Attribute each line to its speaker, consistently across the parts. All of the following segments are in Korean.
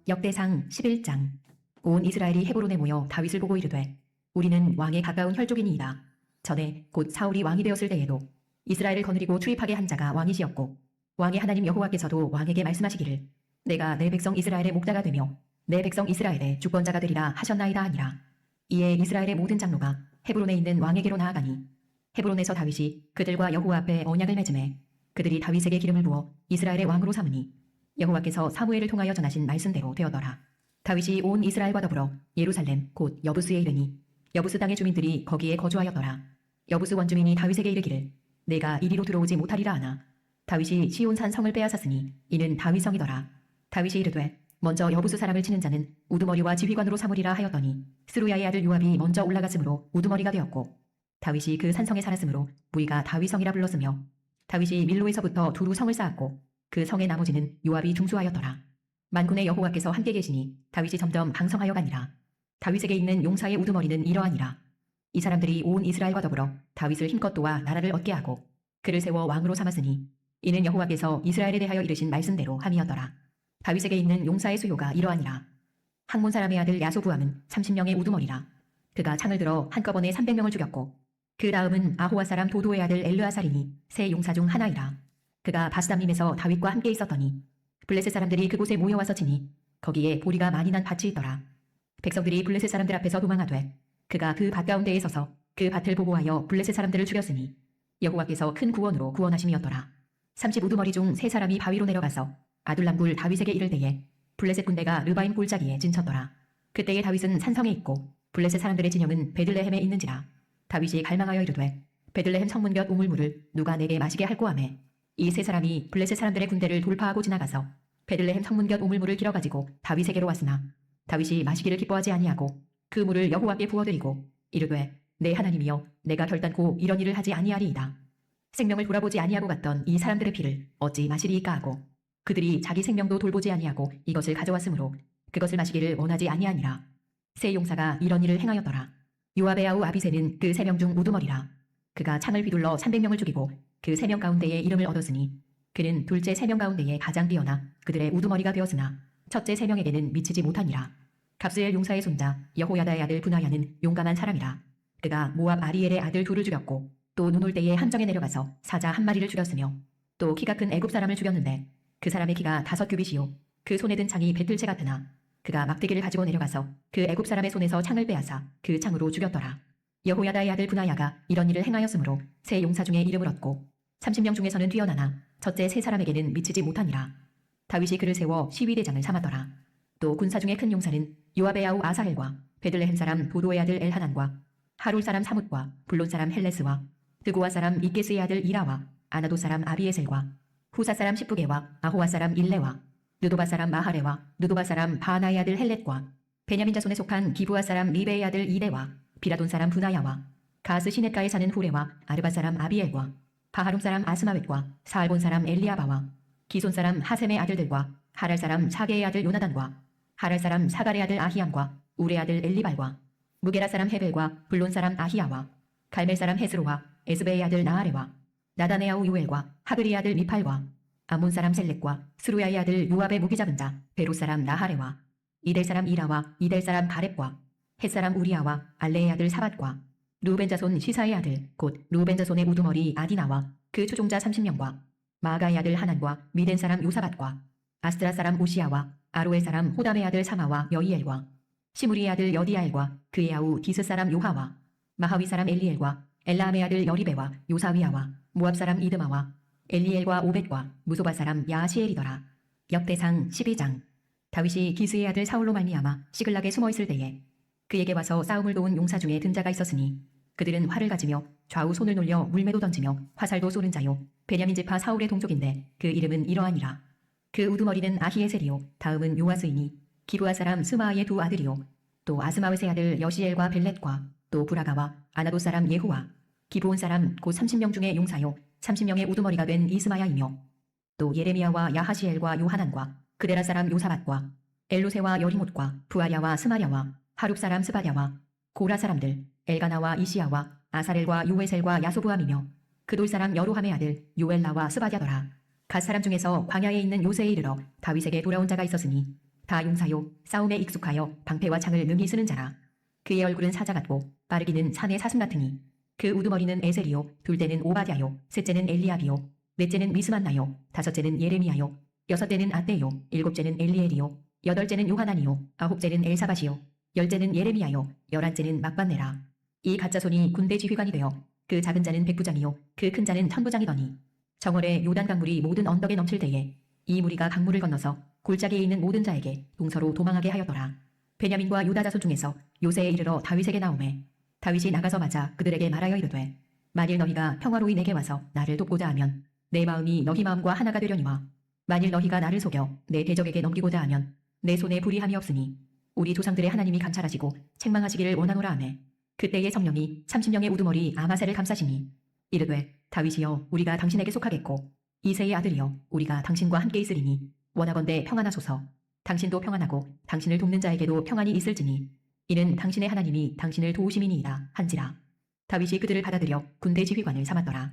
Speaker 1: 역대상 11장. 온 이스라엘이 헤브론에 모여 다윗을 보고 이르되 우리는 왕에 가까운 혈족이니이다. 전에 곧 사울이 왕이 되었을 때에도 이스라엘을 거느리고 출입하게 한 자가 왕이시었고 왕의 하나님 여호와께서도 왕에게 말씀하시기를 내가 내 백성 이스라엘의 목자가 되며 내 백성 이스라엘의 주권자가 되리라 하셨나이다 하니라. 이에 이스라엘의 모든 장로가 헤브론에 있는 왕에게로 나아가니 헤브론에서 다윗이 그들과 여호와 앞에 언약을 맺음에 그들이 다윗에게 기름을 부어 이스라엘의 왕으로 삼으니 여호와께서 사무엘을 통하여 전하신 말씀대로 되었더라. 다윗이 온 이스라엘과 더불어 예루살렘 곧 여부스에 이르니 여부스 땅의 주민들이 거기에 거주하였더라. 여부스 원주민이 다윗에게 이르기를 내가 이리로 들어오지 못하리라 하나 다윗이 시온산 성을 빼앗았으니 이는 다윗 성이더라. 다윗이 이르되 먼저 여부스 사람을 치는 자는 우두머리와 지휘관으로 삼으리라 하였더니 스루야의 아들 요압이 먼저 올라갔으므로 우두머리가 되었고 다윗이 그 산성에 살았으므로 부위가 다윗 성이라 불렀으며 다윗이 밀로에서부터 두루 성을 쌓았고 그 성의 나머지는 요압이 중수하였더라. 만군의 여호와께서 함께 계시니 다윗이 점점 강성하여 가니라. 다윗에게 있는 용사의 우두머리는 이러하니라. 이 사람들이 온 이스라엘과 더불어 다윗을 힘껏 도와 나라를 얻게 하고 그를 세워 왕으로 삼았으니 이는 여호와께서 이스라엘에 대하여 이르신 말씀대로 함이었더라. 다윗에게 있는 용사의 수요가 이러하니라. 학몬 사람의 아들 야소부함은 30명의 우두머리라. 그가 창을 들어 한꺼번에 300명을 죽였고 그 다음은 아호와 사람 도도의 아들 엘르아살이니 세 용사 중 하나이라. 그가 바스담림에서 다윗과 함께 있었더니 블레셋 사람들이 그곳에 모여와서 치니 거기에 보리가 많이 난 밭이 있더라. 백성들이 블레셋 사람들 앞에서 도망하되 그가 그 밭 가운데에 서서 그 밭을 보고하여 블레셋 사람들을 죽였으니 여호와께서 큰 구원으로 구원하심이었더라. 30우두머리 중 세 사람이 바위로 내려가서 아둘람굴 다윗에게 이를 때에 블레셋 군대가 르바임 골짜기에 진쳤더라. 그때에 다윗은 산성에 있고 블레셋 사람들의 진영은 베들레헴에 있는지라. 다윗이 갈망하여 이르되 베들레헴 성문 곁 우물물을 누가 내게 마시게 할꼬 하매 이 세 사람이 블레셋 사람들의 군대를 돌파하고 지나가서 베들레헴 성문 곁 우물물을 길어가지고 다윗에게로 왔으나 다윗이 마시기를 기뻐하지 아니하고 그 물을 여호와께 부어드리고 이르되 내 하나님이여 내가 결단코 이런 일을 하지 아니하리이다. 생명을 돌아보지 아니하고 갔던 이 사람들의 피를 어찌 마시리이까 하고 그들이 자기 생명도 돌보지 아니하고 이것을 가져왔으므로 그것을 마시기를 원하지 아니하니라. 세 용사가 이런 일을 행하였더라. 요압의 아우 아비새는 그 세 명 중 우두머리라. 그가 창을 휘둘러 300명을 죽이고 그 3명 가운데에 이름을 얻었으니 그는 둘째 3명 가운데에 가장 뛰어나 그들의 우두머리가 되었으나 첫째 3명에게는 미치지 못하니라. 갑스엘 용사의 손자 여호야다의 아들 분하야는 용감한 사람이라. 그가 모압 아리엘의 아들 둘을 죽였고 또 눈 올 때에 함정에 내려가서 사자 한 마리를 죽였으며 또 키가 큰 애굽 사람을 죽였는데 그 사람의 키가 5규빗이요 그 손에 든 창이 배틀채 같으나 그가 막대기를 가지고 내려가서 그 애굽 사람의 손에서 창을 빼앗아 그 창으로 죽였더라. 여호야다의 아들 분하야가 이런 일을 행하였으므로 세 용사 중에 이름을 얻고 30명 중에서는 뛰어나나 첫째 세 사람에게는 미치지 못하니라. 다윗이 그를 세워 시위대장을 삼았더라. 또 군사 중에 큰 용사는 요압의 아우 아사헬과 베들레헴 사람 도도의 아들 엘하난과 하룰 사람 사뭇과 블론 사람 헬레스와 드고와 사람 이게스의 아들 이라와 아나도 사람 아비에셀과 후사 사람 십부게와 아호와 사람 일레와 느도바 사람 마하레와 느도바 사람 바나의 아들 헬렛과 베냐민 자손에 속한 기브아 사람 리베의 아들 이데와 비라돈 사람 분하야와 가스 시넷가에 사는 후레와 아르바 사람 아비엘과 바하룸 사람 아스마웻과 사알본 사람 엘리아바와 기손 사람 하셈의 아들들과 하랄 사람 사게의 아들 요나단과 하랄 사람 사갈의 아들 아히암과 우레 아들 엘리발과 무게라 사람 헤벨과 블론 사람 아히야와 갈멜 사람 헤스로와 에스베의 아들 나아레와 나단의 아우 요엘과 하그리의 아들 미팔과 암몬 사람 셀렉과 스루야의 아들 요압의 무기 잡은 자 베롯 사람 나하레와 이델 사람 이라와 이델 사람 가렙과 헷 사람 우리아와 알레의 아들 사밧과 루벤 자손 시사의 아들 곧 루벤 자손의 우두머리 아디나와 그 추종자 30명과 마가의 아들 하난과 미덴 사람 요사밧과 아스트라 사람 오시아와 아로의 사람 호담의 아들 사마와 여이엘과 시무리의 아들 여디아엘과 그의 아우 디스 사람 요하와 마하위 사람 엘리엘과 엘라함의 아들 여리베와 요사위아와 모압 사람 이드마와 엘리엘과 오벳과 무소바 사람 야시엘이더라. 역대상 12장. 다윗이 기스의 아들 사울로 말미암아 시글락에 숨어있을 때에 그에게 와서 싸움을 도운 용사 중에 든 자가 있었으니 그들은 활을 가지며 좌우 손을 놀려 물매도 던지며 화살도 쏘는 자요 베냐민 지파 사울의 동족인데 그 이름은 이러하니라. 그 우두머리는 아히에셀이요 다음은 요아스이니 기브아 사람 스마아의 두 아들이요 또 아스마웻의 아들 여시엘과 벨렛과 또 브라가와 아나도 사람 예후와 기브온 사람 곧 30명 중에 용사요 30명의 우두머리가 된 이스마야이며 또 예레미야와 야하시엘과 요하난과 그데라 사람 요사밧과 엘루세와 여리못과 부아랴와 스마랴와 하룹 사람 스바랴와 고라 사람들 엘가나와 이시야와 아사렐과 요에셀과 야소부함이며 그돌 사람 여로함의 아들 요엘라와 스바랴더라. 갓 사람 중에서 광야에 있는 요새에 이르러 다윗에게 돌아온 자가 있었으니 다 용사요 싸움에 익숙하여 방패와 창을 능히 쓰는 자라. 그의 얼굴은 사자 같고 빠르기는 산의 사슴 같으니 그 우두머리는 에셀이요 둘째는 오바댜요 셋째는 엘리압이요 넷째는 미스만나요 다섯째는 예레미야요 여섯째는 아떼요 일곱째는 엘리엘이요 여덟째는 요하난이요 아홉째는 엘사밧이요 열째는 예레미야요 열한째는 막반네라. 이 가짜손이 군대 지휘관이 되어 그 작은 자는 백부장이요 그 큰 자는 천부장이더니 정월에 요단 강물이 모든 언덕에 넘칠 때에 이 무리가 강물을 건너서 골짜기에 있는 모든 자에게 동서로 도망하게 하였더라. 베냐민과 유다 자손 중에서 요새에 이르러 다윗에게 나오매 다윗이 나가서 맞아 그들에게 말하여 이르되 만일 너희가 평화로이 내게 와서 나를 돕고자 하면 내 마음이 너희 마음과 하나가 되려니와 만일 너희가 나를 속여 내 대적에게 넘기고자 하면 내 손에 불의함이 없으니 우리 조상들의 하나님이 감찰하시고 책망하시기를 원하노라 하매 그때의 성령이 30명의 우두머리 아마새를 감싸시니 이르되 다윗이여 우리가 당신에게 속하겠고 이새의 아들이여 우리가 당신과 함께 있으리니 원하건대 평안하소서. 당신도 평안하고 당신을 돕는 자에게도 평안이 있을지니 이는 당신의 하나님이 당신을 도우심이니이다 한지라. 다윗이 그들을 받아들여 군대 지휘관을 삼았더라.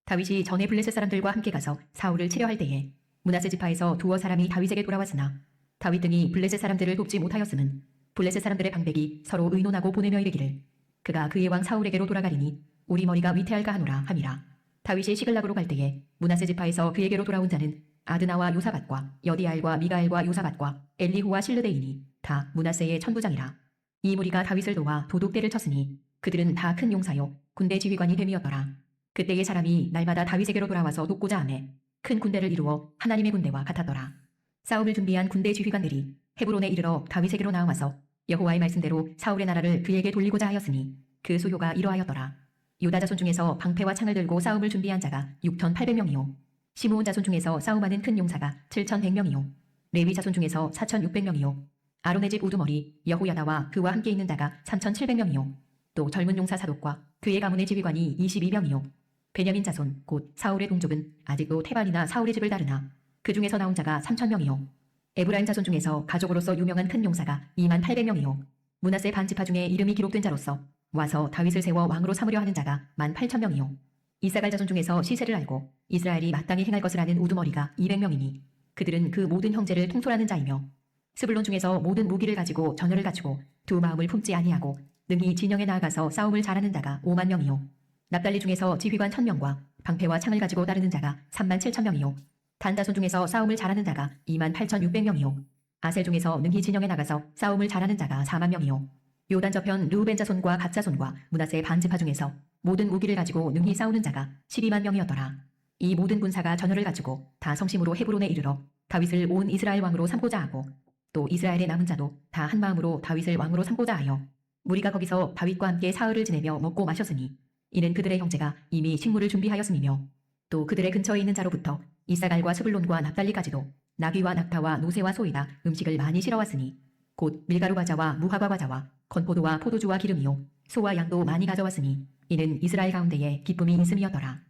Speaker 1: 다윗이 전에 블레셋 사람들과 함께 가서 사울을 치려할 때에 므낫세 지파에서 두어 사람이 다윗에게 돌아왔으나 다윗 등이 블레셋 사람들을 돕지 못하였음은 블레셋 사람들의 방백이 서로 의논하고 보내며 이르기를 그가 그의 왕 사울에게로 돌아가리니 우리 머리가 위태할까 하노라 함이라. 다윗이 시글락으로 갈 때에 므낫세 지파에서 그에게로 돌아온 자는 아드나와 요사밧과 여디알과 미가엘과 요사밧과 엘리후와 실르데이니 다 므낫세의 천부장이라. 이 무리가 다윗을 도와 도둑대를 쳤으니 그들은 다 큰 용사요 군대 지휘관이 됨이었더라. 그때의 사람이 날마다 다윗에게로 돌아와서 돕고자 하매 큰 군대를 이루어 하나님의 군대와 같았더라. 싸움을 준비한 군대 지휘관들이 헤브론에 이르러 다윗에게로 나와서 여호와의 말씀대로 사울의 나라를 그에게 돌리고자 하였으니 그 수요가 이러하였더라. 유다 자손 중에서 방패와 창을 들고 싸움을 준비한 자가 6,800명이요 시므온 자손 중에서 싸움하는 큰 용사가 7,100명이요 레위 자손 중에서 4,600명이요 아론의 집 우두머리 여호야다와 그와 함께 있는 자가 3,700명이요 또 젊은 용사 사독과 그의 가문의 지휘관이 22명이요 베냐민 자손 곧 사울의 동족은 아직도 태반이나 사울의 집을 따르나 그 중에서 나온 자가 3,000명이요 에브라임 자손 중에서 가족으로서 유명한 큰 용사가 28,000명이요 므낫세 반지파 중에 이름이 기록된 자로서 와서 다윗을 세워 왕으로 삼으려 하는 자가 18,000명이요 이사갈 자손 중에서 시세를 알고 이스라엘이 마땅히 행할 것을 아는 우두머리가 200명이니 그들은 그 모든 형제를 통솔하는 자이며 스불론 중에서 모든 무기를 가지고 전열을 갖추고 두 마음을 품지 아니하고 능히 진영에 나아가서 싸움을 잘하는 자가 50,000명이요 납달리 중에서 지휘관 1,000명과 방패와 창을 가지고 따르는 자가 37,000명이요 단 자손 중에서 싸움을 잘하는 자가 28,600명이요 아셀 중에서 능히 진영에 나가서 싸움을 잘하는 자가 40,000명이요 요단 저편 르우벤 자손과 갓 자손과 므낫세 반지파 중에서 모든 무기를 가지고 능히 싸우는 자가 120,000명이었더라. 이 모든 군사가 전열을 갖추고 다 성심으로 헤브론에 이르러 다윗을 온 이스라엘 왕으로 삼고자 하고 또 이스라엘의 남은 자도 다 한마음으로 다윗을 왕으로 삼고자 하여 무리가 거기서 다윗과 함께 사흘을 지내며 먹고 마셨으니 이는 그들의 형제가 이미 식물을 준비하였음이며 또 그들의 근처에 있는 자로부터 이사갈과 스불론과 납달리까지도 나귀와 낙타와 노새와 소이다 음식을 많이 실어왔으니 곧 밀가루 과자와 무화과 과자와 건포도와 포도주와 기름이요 소와 양도 많이 가져왔으니 이는 이스라엘 가운데에 기쁨이 있음이었더라.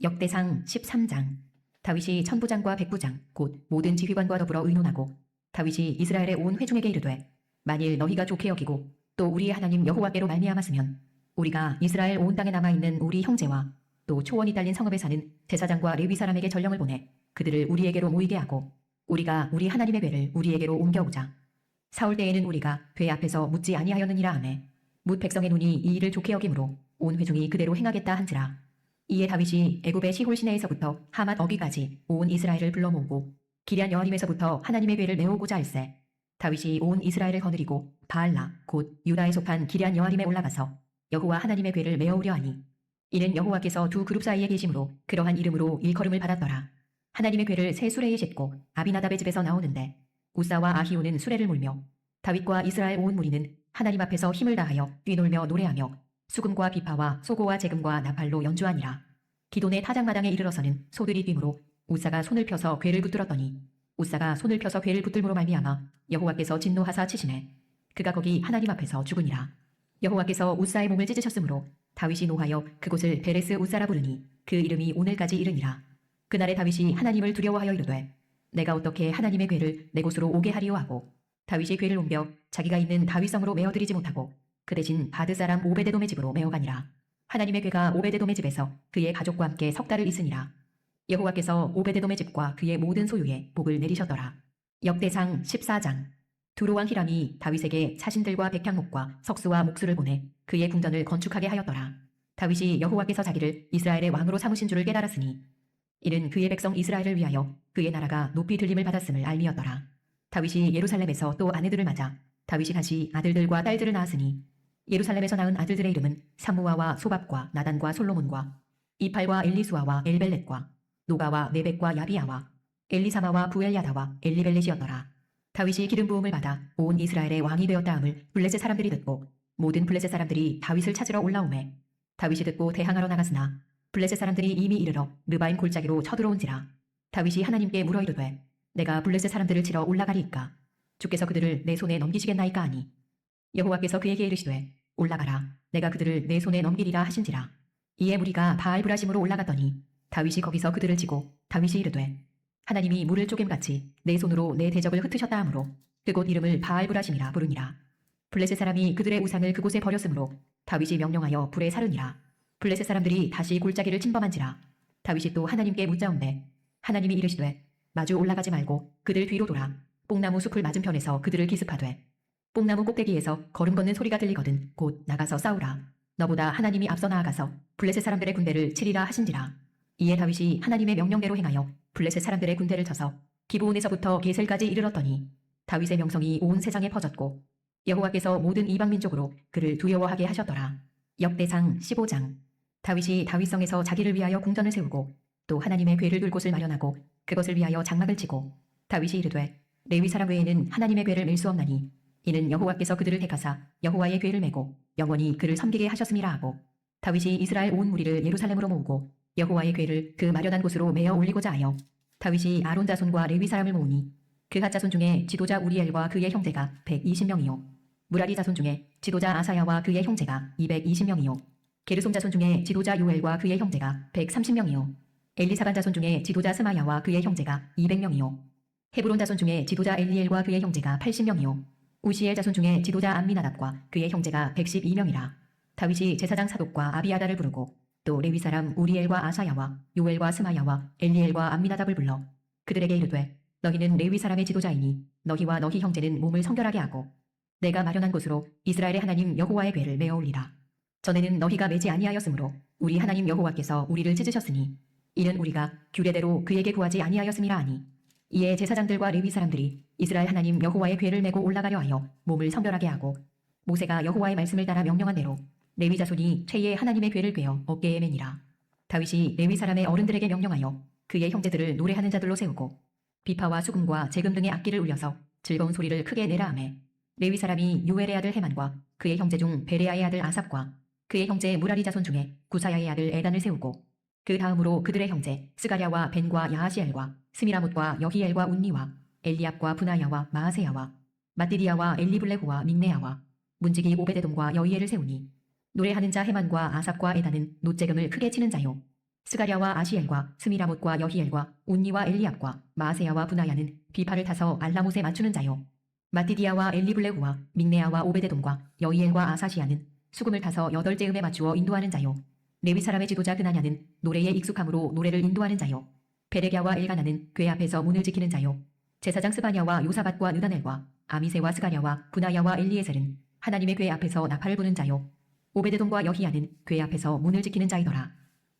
Speaker 1: 역대상 13장. 다윗이 천부장과 백부장 곧 모든 지휘관과 더불어 의논하고 다윗이 이스라엘의 온 회중에게 이르되 만일 너희가 좋게 여기고 또 우리의 하나님 여호와께로 말미암았으면 우리가 이스라엘 온 땅에 남아있는 우리 형제와 또 초원이 딸린 성읍에 사는 제사장과 레위 사람에게 전령을 보내 그들을 우리에게로 모이게 하고 우리가 우리 하나님의 궤를 우리에게로 옮겨오자. 사울 때에는 우리가 궤 앞에서 묻지 아니하였느니라 하매 뭇 백성의 눈이 이 일을 좋게 여김으로 온 회중이 그대로 행하겠다 한지라. 이에 다윗이 애굽의 시홀 시내에서부터 하맛 어기까지 온 이스라엘을 불러 모으고 기럇 여아림에서부터 하나님의 궤를 메우고자 할세. 다윗이 온 이스라엘을 거느리고 바알라 곧 유다에 속한 기럇 여아림에 올라가서 여호와 하나님의 궤를 메어오려 하니 이는 여호와께서 두 그룹 사이에 계심으로 그러한 이름으로 일컬음을 받았더라. 하나님의 궤를 새 수레에 싣고 아비나답의 집에서 나오는데 우사와 아히오는 수레를 몰며 다윗과 이스라엘 온 무리는 하나님 앞에서 힘을 다하여 뛰놀며 노래하며 수금과 비파와 소고와 재금과 나팔로 연주하니라. 기돈의 타작마당에 이르러서는 소들이 뛰므로 우사가 손을 펴서 궤를 붙들었더니 우사가 손을 펴서 궤를 붙들므로 말미암아 여호와께서 진노하사 치시매 그가 거기 하나님 앞에서 죽으니라. 여호와께서 우사의 몸을 찢으셨으므로 다윗이 노하여 그곳을 베레스 우사라 부르니 그 이름이 오늘까지 이르니라. 그날에 다윗이 하나님을 두려워하여 이르되 내가 어떻게 하나님의 궤를 내 곳으로 오게 하리요 하고 다윗이 궤를 옮겨 자기가 있는 다윗성으로 메어들이지 못하고 그 대신 바드 사람 오베데돔의 집으로 메어가니라. 하나님의 궤가 오베데돔의 집에서 그의 가족과 함께 석 달을 있으니라. 여호와께서 오베데돔의 집과 그의 모든 소유에 복을 내리셨더라. 역대상 14장. 두로왕 히람이 다윗에게 사신들과 백향목과 석수와 목수를 보내 그의 궁전을 건축하게 하였더라. 다윗이 여호와께서 자기를 이스라엘의 왕으로 삼으신 줄을 깨달았으니 이는 그의 백성 이스라엘을 위하여 그의 나라가 높이 들림을 받았음을 알미였더라. 다윗이 예루살렘에서 또 아내들을 맞아 다윗이 다시 아들들과 딸들을 낳았으니 예루살렘에서 낳은 아들들의 이름은 삼무아와 소밥과 나단과 솔로몬과 이팔과 엘리수아와 엘벨렛과 노가와 네벡과 야비야와 엘리사마와 부엘야다와 엘리벨렛이었더라. 다윗이 기름 부음을 받아 온 이스라엘의 왕이 되었다 함을 블레셋 사람들이 듣고 모든 블레셋 사람들이 다윗을 찾으러 올라오매 다윗이 듣고 대항하러 나갔으나 블레셋 사람들이 이미 이르러 르바임 골짜기로 쳐들어온지라. 다윗이 하나님께 물어 이르되 내가 블레셋 사람들을 치러 올라가리이까 주께서 그들을 내 손에 넘기시겠나이까 하니 여호와께서 그에게 이르시되 올라가라 내가 그들을 내 손에 넘기리라 하신지라. 이에 무리가 바알브라심으로 올라갔더니 다윗이 거기서 그들을 치고 다윗이 이르되 하나님이 물을 쪼갰같이 내 손으로 내 대적을 흩으셨다 하므로 그곳 이름을 바알브라심이라 부르니라. 블레셋 사람이 그들의 우상을 그곳에 버렸으므로 다윗이 명령하여 불에 사르니라. 블레셋 사람들이 다시 골짜기를 침범한지라. 다윗이 또 하나님께 묻자온대 하나님이 이르시되 마주 올라가지 말고 그들 뒤로 돌아 뽕나무 숲을 맞은편에서 그들을 기습하되 뽕나무 꼭대기에서 걸음 걷는 소리가 들리거든 곧 나가서 싸우라. 너보다 하나님이 앞서 나아가서 블레셋 사람들의 군대를 치리라 하신지라. 이에 다윗이 하나님의 명령대로 행하여 블레셋 사람들의 군대를 쳐서 기브온에서부터 게셀까지 이르렀더니 다윗의 명성이 온 세상에 퍼졌고 여호와께서 모든 이방 민족으로 그를 두려워하게 하셨더라. 역대상 15장. 다윗이 다윗성에서 자기를 위하여 궁전을 세우고 또 하나님의 궤를 둘 곳을 마련하고 그것을 위하여 장막을 치고 다윗이 이르되 레위 사람 외에는 하나님의 궤를 맬 수 없나니 이는 여호와께서 그들을 택하사 여호와의 궤를 메고 영원히 그를 섬기게 하셨음이라 하고 다윗이 이스라엘 온 무리를 예루살렘으로 모으고 여호와의 궤를 그 마련한 곳으로 메어 올리고자 하여 다윗이 아론 자손과 레위 사람을 모으니 그핫 자손 중에 지도자 우리엘과 그의 형제가 120명이요 무라리 자손 중에 지도자 아사야와 그의 형제가 220명이요 게르솜 자손 중에 지도자 요엘과 그의 형제가 130명이요 엘리사반 자손 중에 지도자 스마야와 그의 형제가 200명이요 헤브론 자손 중에 지도자 엘리엘과 그의 형제가 80명이요 우시엘 자손 중에 지도자 암미나답과 그의 형제가 112명이라. 다윗이 제사장 사독과 아비아다를 부르고 또 레위 사람 우리엘과 아사야와 요엘과 스마야와 엘리엘과 암미나답을 불러 그들에게 이르되 너희는 레위 사람의 지도자이니 너희와 너희 형제는 몸을 성결하게 하고 내가 마련한 곳으로 이스라엘의 하나님 여호와의 궤를 메어 올리라. 전에는 너희가 매지 아니하였으므로 우리 하나님 여호와께서 우리를 찢으셨으니 이는 우리가 규례대로 그에게 구하지 아니하였음이라 하니 이에 제사장들과 레위 사람들이 이스라엘 하나님 여호와의 궤를 메고 올라가려 하여 몸을 성결하게 하고 모세가 여호와의 말씀을 따라 명령한 대로 레위 자손이 최의 하나님의 궤를 꿰어 어깨에 매니라. 다윗이 레위 사람의 어른들에게 명령하여 그의 형제들을 노래하는 자들로 세우고 비파와 수금과 재금 등의 악기를 울려서 즐거운 소리를 크게 내라 하매 레위 사람이 요엘의 아들 헤만과 그의 형제 중 베레아의 아들 아삽과 그의 형제 무라리 자손 중에 구사야의 아들 에단을 세우고 그 다음으로 그들의 형제 스가랴와 벤과 야하시엘과 스미라못과 여히엘과 운니와 엘리압과 브나야와 마아세야와 마띠디아와 엘리블레후와 믹네야와 문지기 오베데돔과 여이엘을 세우니 노래하는 자 헤만과 아삽과 에단은 놋재금을 크게 치는 자요 스가랴와 아시엘과 스미라못과 여히엘과 운니와 엘리압과 마아세야와 브나야는 비파를 타서 알라못에 맞추는 자요 마띠디아와 엘리블레후와 믹네야와 오베데돔과 여이엘과 아사시아는 수금을 타서 8재음에 맞추어 인도하는 자요 레위 사람의 지도자 그나냐는 노래에 익숙함으로 노래를 인도하는 자요 베레갸와 엘가나는 궤 앞에서 문을 지키는 자요 제사장 스바냐와 요사밧과 느다넬과 아미세와 스가랴와 분하야와 엘리에셀은 하나님의 궤 앞에서 나팔을 부는 자요 오베데돔과 여히야는 궤 앞에서 문을 지키는 자이더라.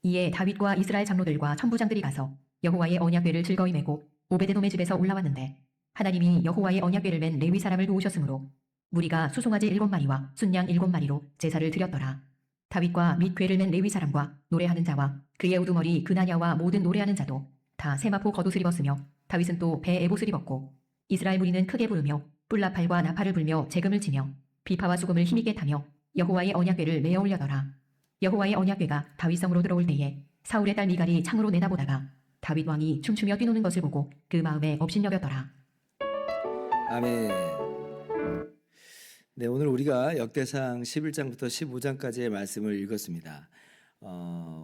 Speaker 1: 이에 다윗과 이스라엘 장로들과 천부장들이 가서 여호와의 언약궤를 즐거이 메고 오베데돔의 집에서 올라왔는데 하나님이 여호와의 언약궤를 맨 레위 사람을 도우셨으므로 무리가 수송아지 7마리와 순양 7마리로 제사를 드렸더라. 다윗과 및 궤를 맨 레위 사람과 노래하는 자와 그의 우두머리 그나냐와 모든 노래하는 자도 다 세마포 겉옷을 입었으며 다윗은 또 배 에봇을 입었고 이스라엘 무리는 크게 부르며 뿔나팔과 나팔을 불며 재금을 치며 비파와 수금을 힘있게 타며 여호와의 언약궤를 메어 올려더라. 여호와의 언약궤가 다윗성으로 들어올 때에 사울의 딸 미갈이 창으로 내다보다가 다윗 왕이 춤추며 뛰노는 것을 보고 그 마음에 업신여겼더라.
Speaker 2: 아멘. 네, 오늘 우리가 역대상 11장부터 15장까지의 말씀을 읽었습니다.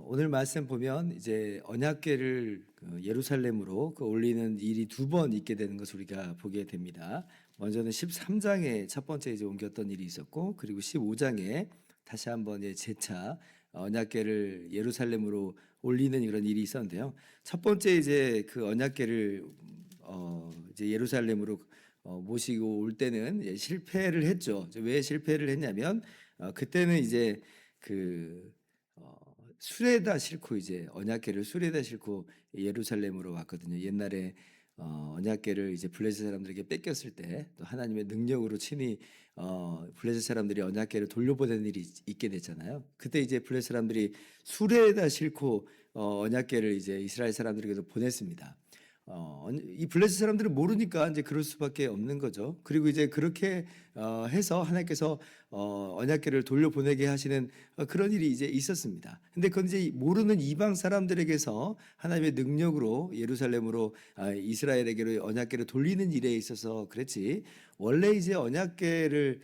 Speaker 2: 오늘 말씀 보면 이제 언약궤를 예루살렘으로 올리는 일이 두 번 있게 되는 것을 우리가 보게 됩니다. 먼저는 13장에 첫 번째 이제 옮겼던 일이 있었고, 그리고 15장에 다시 한번 이제 재차 언약궤를 예루살렘으로 올리는 이런 일이 있었는데요. 첫 번째 이제 그 언약궤를 이제 예루살렘으로 모시고 올 때는 실패를 했죠. 왜 실패를 했냐면 그때는 이제 그 수레에다 싣고 이제 언약궤를 수레에다 싣고 예루살렘으로 왔거든요. 옛날에 언약궤를 이제 블레셋 사람들에게 뺏겼을 때 또 하나님의 능력으로 친히 블레셋 사람들이 언약궤를 돌려보내는 일이 있게 됐잖아요. 그때 이제 블레셋 사람들이 수레에다 싣고 언약궤를 이제 이스라엘 사람들에게도 보냈습니다. 이 블레셋 사람들은 모르니까 이제 그럴 수밖에 없는 거죠. 그리고 이제 그렇게 해서 하나님께서 언약궤를 돌려보내게 하시는 그런 일이 이제 있었습니다. 근데 그건 이제 모르는 이방 사람들에게서 하나님의 능력으로 예루살렘으로 이스라엘에게로 언약궤를 돌리는 일에 있어서 그랬지. 원래 이제 언약궤를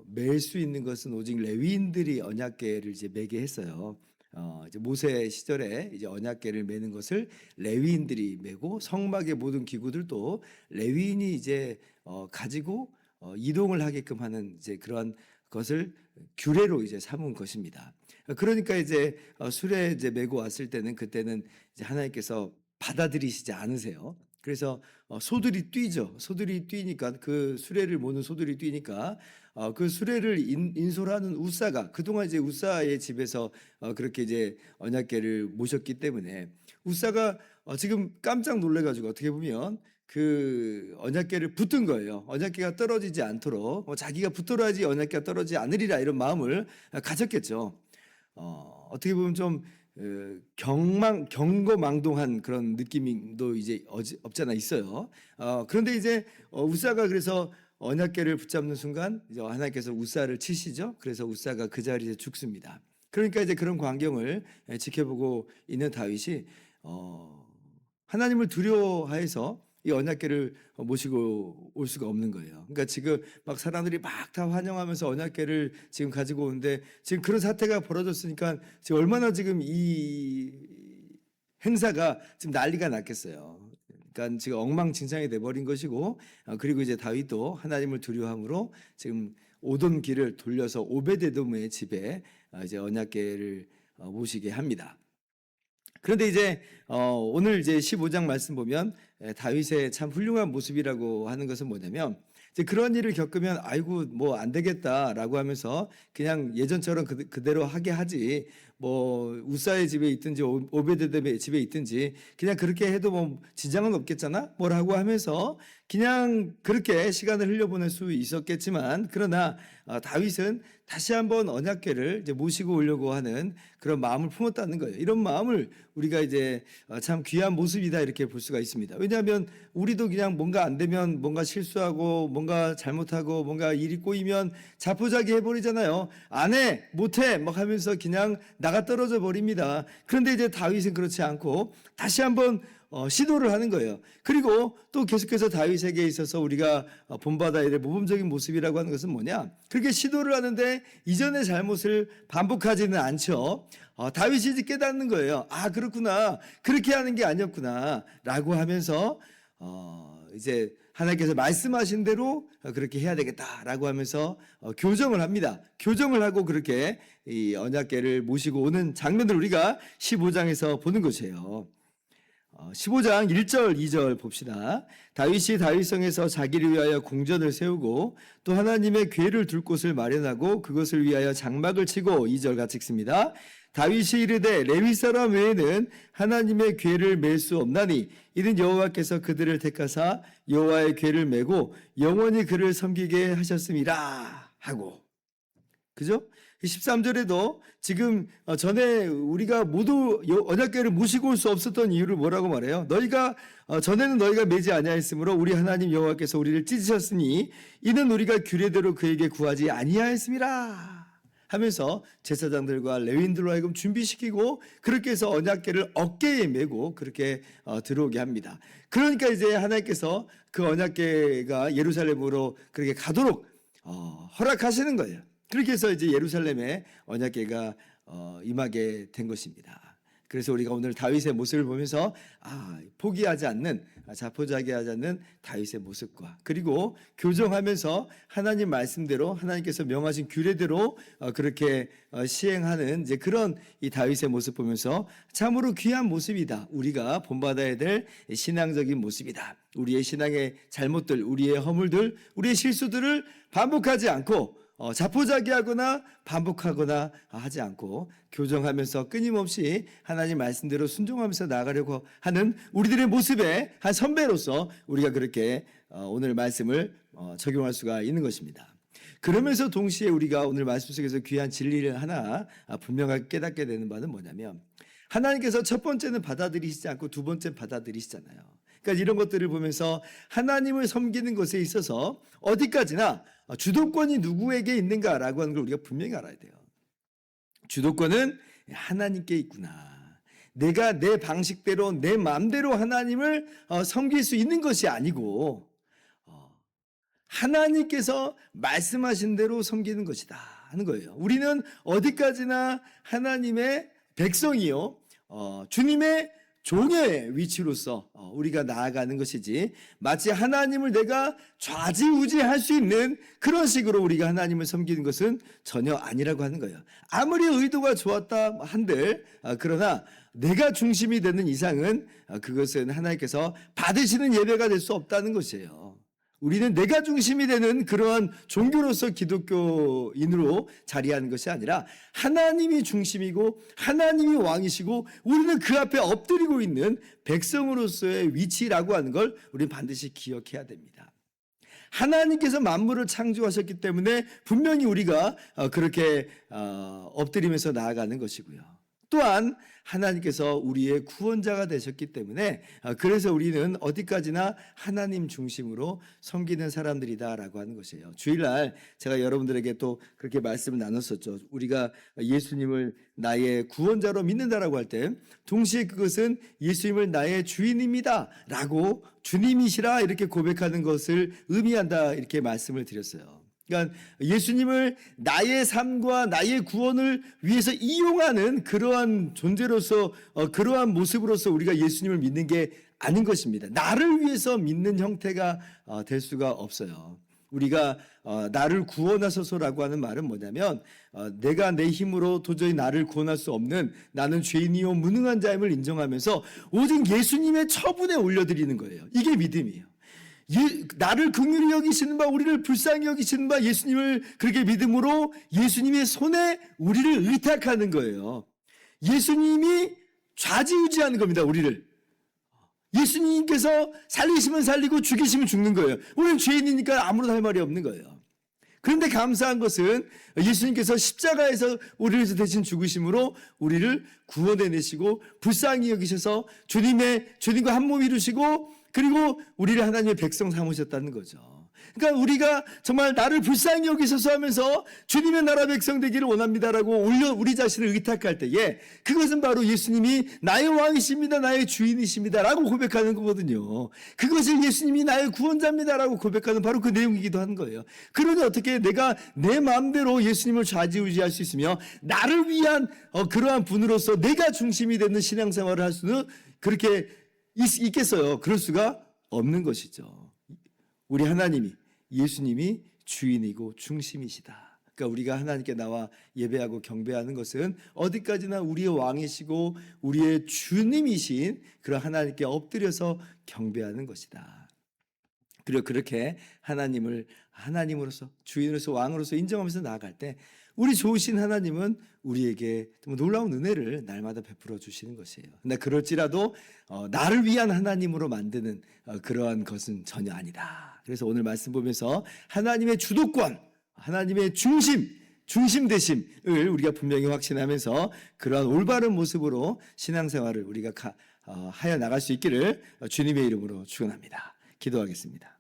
Speaker 2: 맬 수 있는 것은 오직 레위인들이 언약궤를 이제 매게 했어요. 이제 모세 시절에 이제 언약궤를 매는 것을 레위인들이 매고 성막의 모든 기구들도 레위인이 이제 가지고 이동을 하게끔 하는 이제 그러한 것을 규례로 이제 삼은 것입니다. 그러니까 이제 수레 이제 메고 왔을 때는 그때는 이제 하나님께서 받아들이시지 않으세요. 그래서 소들이 뛰죠. 소들이 뛰니까 그 수레를 모는 소들이 뛰니까 그 수레를 인솔하는 우사가 그동안 이제 우사의 집에서 그렇게 이제 언약궤를 모셨기 때문에 우사가 지금 깜짝 놀래가지고 어떻게 보면 그 언약궤를 붙든 거예요. 언약궤가 떨어지지 않도록 자기가 붙들어야지 언약궤가 떨어지지 않으리라 이런 마음을 가졌겠죠. 어떻게 보면 좀 경거망동한 그런 느낌도 이제 없잖아 있어요. 그런데 이제 우사가 그래서 언약궤를 붙잡는 순간 이제 하나님께서 우사를 치시죠. 그래서 우사가 그 자리에 죽습니다. 그러니까 이제 그런 광경을 지켜보고 있는 다윗이 하나님을 두려워해서 이 언약궤를 모시고 올 수가 없는 거예요. 그러니까 지금 막 사람들이 막 다 환영하면서 언약궤를 지금 가지고 오는데 지금 그런 사태가 벌어졌으니까 지금 얼마나 지금 이 행사가 지금 난리가 났겠어요. 그러니까 지금 엉망진창이 돼버린 것이고 그리고 이제 다윗도 하나님을 두려워함으로 지금 오던 길을 돌려서 오베데돔의 집에 이제 언약궤를 모시게 합니다. 그런데 이제 오늘 이제 15장 말씀 보면 다윗의 참 훌륭한 모습이라고 하는 것은 뭐냐면 이제 그런 일을 겪으면 아이고 뭐 안 되겠다라고 하면서 그냥 예전처럼 그대로 하게 하지 뭐 우사의 집에 있든지 오베데돔의 집에 있든지 그냥 그렇게 해도 뭐 지장은 없겠잖아 뭐라고 하면서 그냥 그렇게 시간을 흘려보낼 수 있었겠지만 그러나 다윗은 다시 한번 언약궤를 이제 모시고 오려고 하는 그런 마음을 품었다는 거예요. 이런 마음을 우리가 이제 참 귀한 모습이다 이렇게 볼 수가 있습니다. 왜냐하면 우리도 그냥 뭔가 안 되면 뭔가 실수하고 뭔가 잘못하고 뭔가 일이 꼬이면 자포자기 해버리잖아요. 안 해, 못해 막 하면서 그냥 나가 떨어져 버립니다. 그런데 이제 다윗은 그렇지 않고 다시 한번 시도를 하는 거예요. 그리고 또 계속해서 다윗에게 있어서 우리가 본받아야 될 모범적인 모습이라고 하는 것은 뭐냐? 그렇게 시도를 하는데 이전의 잘못을 반복하지는 않죠. 다윗이 이제 깨닫는 거예요. 아, 그렇구나. 그렇게 하는 게 아니었구나. 라고 하면서 이제 하나님께서 말씀하신 대로 그렇게 해야 되겠다라고 하면서 교정을 합니다. 교정을 하고 그렇게 이 언약궤를 모시고 오는 장면들 우리가 15장에서 보는 것이에요. 15장 1절 2절 봅시다. 다윗이 다윗성에서 자기를 위하여 궁전을 세우고 또 하나님의 궤를 둘 곳을 마련하고 그것을 위하여 장막을 치고 2절 같이 읽습니다. 다윗이 이르되 레위 사람 외에는 하나님의 궤를 맬 수 없나니 이는 여호와께서 그들을 택하사 여호와의 궤를 메고 영원히 그를 섬기게 하셨음이라 하고 그죠? 13절에도 지금 전에 우리가 모두 언약궤를 모시고 올 수 없었던 이유를 뭐라고 말해요? 너희가 전에는 너희가 매지 아니하였으므로 우리 하나님 여호와께서 우리를 찢으셨으니 이는 우리가 규례대로 그에게 구하지 아니하였음이라 하면서 제사장들과 레위인들로 하여금 준비시키고 그렇게 해서 언약궤를 어깨에 메고 그렇게 들어오게 합니다. 그러니까 이제 하나님께서 그 언약궤가 예루살렘으로 그렇게 가도록 허락하시는 거예요. 그렇게 해서 이제 예루살렘에 언약궤가 임하게 된 것입니다. 그래서 우리가 오늘 다윗의 모습을 보면서 포기하지 않는, 자포자기하지 않는 다윗의 모습과, 그리고 교정하면서 하나님 말씀대로 하나님께서 명하신 규례대로 그렇게 시행하는 이제 그런 이 다윗의 모습 보면서 참으로 귀한 모습이다. 우리가 본받아야 될 신앙적인 모습이다. 우리의 신앙의 잘못들, 우리의 허물들, 우리의 실수들을 반복하지 않고 자포자기하거나 반복하거나 하지 않고 교정하면서 끊임없이 하나님 말씀대로 순종하면서 나아가려고 하는 우리들의 모습의 한 선배로서 우리가 그렇게 오늘 말씀을 적용할 수가 있는 것입니다. 그러면서 동시에 우리가 오늘 말씀 속에서 귀한 진리를 하나 분명하게 깨닫게 되는 바는 뭐냐면, 하나님께서 첫 번째는 받아들이시지 않고 두 번째는 받아들이시잖아요. 그러니까 이런 것들을 보면서 하나님을 섬기는 것에 있어서 어디까지나 주도권이 누구에게 있는가라고 하는 걸 우리가 분명히 알아야 돼요. 주도권은 하나님께 있구나. 내가 내 방식대로 내 마음대로 하나님을 섬길 수 있는 것이 아니고 하나님께서 말씀하신 대로 섬기는 것이다 하는 거예요. 우리는 어디까지나 하나님의 백성이요, 주님의 종의 위치로서 우리가 나아가는 것이지, 마치 하나님을 내가 좌지우지할 수 있는 그런 식으로 우리가 하나님을 섬기는 것은 전혀 아니라고 하는 거예요. 아무리 의도가 좋았다 한들 그러나 내가 중심이 되는 이상은 그것은 하나님께서 받으시는 예배가 될 수 없다는 것이에요. 우리는 내가 중심이 되는 그러한 종교로서 기독교인으로 자리하는 것이 아니라 하나님이 중심이고 하나님이 왕이시고 우리는 그 앞에 엎드리고 있는 백성으로서의 위치라고 하는 걸 우리는 반드시 기억해야 됩니다. 하나님께서 만물을 창조하셨기 때문에 분명히 우리가 그렇게 엎드리면서 나아가는 것이고요. 또한 하나님께서 우리의 구원자가 되셨기 때문에 그래서 우리는 어디까지나 하나님 중심으로 섬기는 사람들이다라고 하는 것이에요. 주일날 제가 여러분들에게 또 그렇게 말씀을 나눴었죠. 우리가 예수님을 나의 구원자로 믿는다라고 할 때 동시에 그것은 예수님을 나의 주인입니다라고 주님이시라 이렇게 고백하는 것을 의미한다 이렇게 말씀을 드렸어요. 그러니까 예수님을 나의 삶과 나의 구원을 위해서 이용하는 그러한 존재로서 그러한 모습으로서 우리가 예수님을 믿는 게 아닌 것입니다. 나를 위해서 믿는 형태가 될 수가 없어요. 우리가 나를 구원하소서라고 하는 말은 뭐냐면 내가 내 힘으로 도저히 나를 구원할 수 없는 나는 죄인이요 무능한 자임을 인정하면서 오직 예수님의 처분에 올려드리는 거예요. 이게 믿음이에요. 나를 긍휼히 여기시는 바 우리를 불쌍히 여기시는 바 예수님을 그렇게 믿음으로 예수님의 손에 우리를 의탁하는 거예요. 예수님이 좌지우지하는 겁니다. 우리를. 예수님께서 살리시면 살리고 죽이시면 죽는 거예요. 우리는 죄인이니까 아무런 할 말이 없는 거예요. 그런데 감사한 것은 예수님께서 십자가에서 우리를 위해서 대신 죽으심으로 우리를 구원해내시고 불쌍히 여기셔서 주님과 한 몸 이루시고 그리고 우리를 하나님의 백성 삼으셨다는 거죠. 그러니까 우리가 정말 나를 불쌍히 여기셔서 하면서 주님의 나라 백성 되기를 원합니다라고 우리 자신을 의탁할 때에 그것은 바로 예수님이 나의 왕이십니다, 나의 주인이십니다라고 고백하는 거거든요. 그것을 예수님이 나의 구원자입니다라고 고백하는 바로 그 내용이기도 한 거예요. 그러니 어떻게 내가 내 마음대로 예수님을 좌지우지할 수 있으며 나를 위한 그러한 분으로서 내가 중심이 되는 신앙생활을 할 수는 그렇게 있겠어요? 그럴 수가 없는 것이죠. 우리 하나님이 예수님이 주인이고 중심이시다. 그러니까 우리가 하나님께 나와 예배하고 경배하는 것은 어디까지나 우리의 왕이시고 우리의 주님이신 그런 하나님께 엎드려서 경배하는 것이다. 그리고 그렇게 하나님을 하나님으로서 주인으로서 왕으로서 인정하면서 나아갈 때 우리 좋으신 하나님은 우리에게 놀라운 은혜를 날마다 베풀어 주시는 것이에요. 근데 그럴지라도 나를 위한 하나님으로 만드는 그러한 것은 전혀 아니다. 그래서 오늘 말씀 보면서 하나님의 주도권, 하나님의 중심 되심을 우리가 분명히 확신하면서 그러한 올바른 모습으로 신앙생활을 우리가 하여 나갈 수 있기를 주님의 이름으로 축원합니다. 기도하겠습니다.